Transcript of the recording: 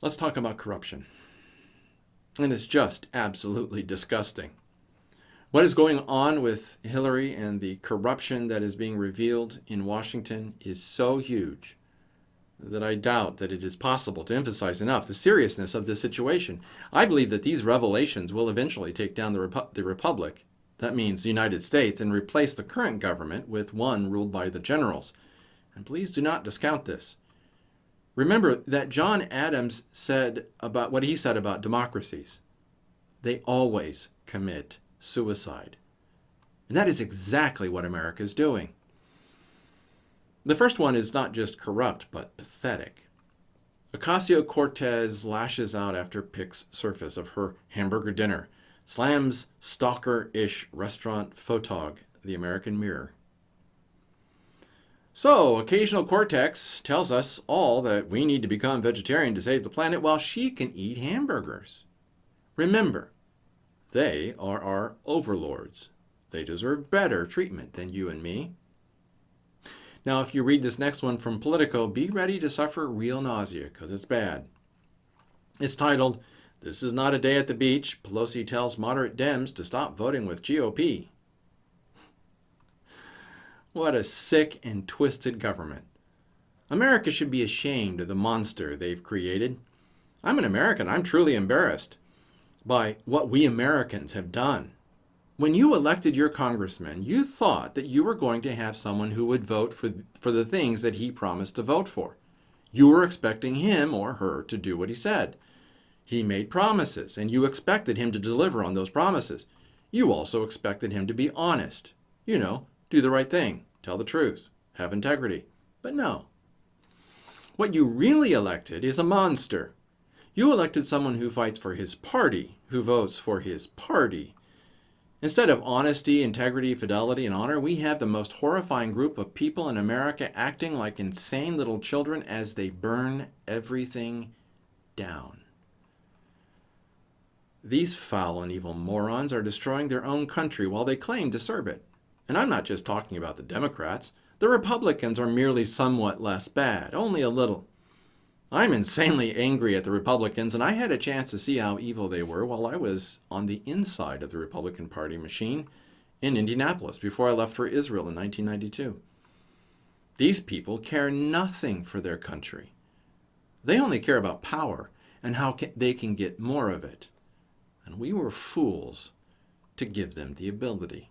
Let's talk about corruption. And it's just absolutely disgusting. What is going on with Hillary and the corruption that is being revealed in Washington is so huge that I doubt that it is possible to emphasize enough the seriousness of this situation. I believe that these revelations will eventually take down the Republic, that means the United States, and replace the current government with one ruled by the generals. And please do not discount this. Remember that John Adams said about what he said about democracies. They always commit suicide. And that is exactly what America is doing. The first one is not just corrupt, but pathetic. Ocasio-Cortez lashes out after pics surface of her hamburger dinner, slams stalkerish restaurant photog, the American Mirror. So, occasional Cortex tells us all that we need to become vegetarian to save the planet while she can eat hamburgers. Remember, they are our overlords. They deserve better treatment than you and me. Now, if you read this next one from Politico, be ready to suffer real nausea, because it's bad. It's titled, "This is not a day at the beach. Pelosi tells moderate Dems to stop voting with GOP." What a sick and twisted government. America should be ashamed of the monster they've created. I'm an American. I'm truly embarrassed by what we Americans have done. When you elected your congressman, you thought that you were going to have someone who would vote for the things that he promised to vote for. You were expecting him or her to do what he said. He made promises, and you expected him to deliver on those promises. You also expected him to be honest. You know, do the right thing, tell the truth, have integrity. But no. What you really elected is a monster. You elected someone who fights for his party, who votes for his party. Instead of honesty, integrity, fidelity, and honor, we have the most horrifying group of people in America acting like insane little children as they burn everything down. These foul and evil morons are destroying their own country while they claim to serve it. And I'm not just talking about the Democrats. The Republicans are merely somewhat less bad, only a little. I'm insanely angry at the Republicans, and I had a chance to see how evil they were while I was on the inside of the Republican Party machine in Indianapolis before I left for Israel in 1992. These people care nothing for their country. They only care about power and how they can get more of it. And we were fools to give them the ability.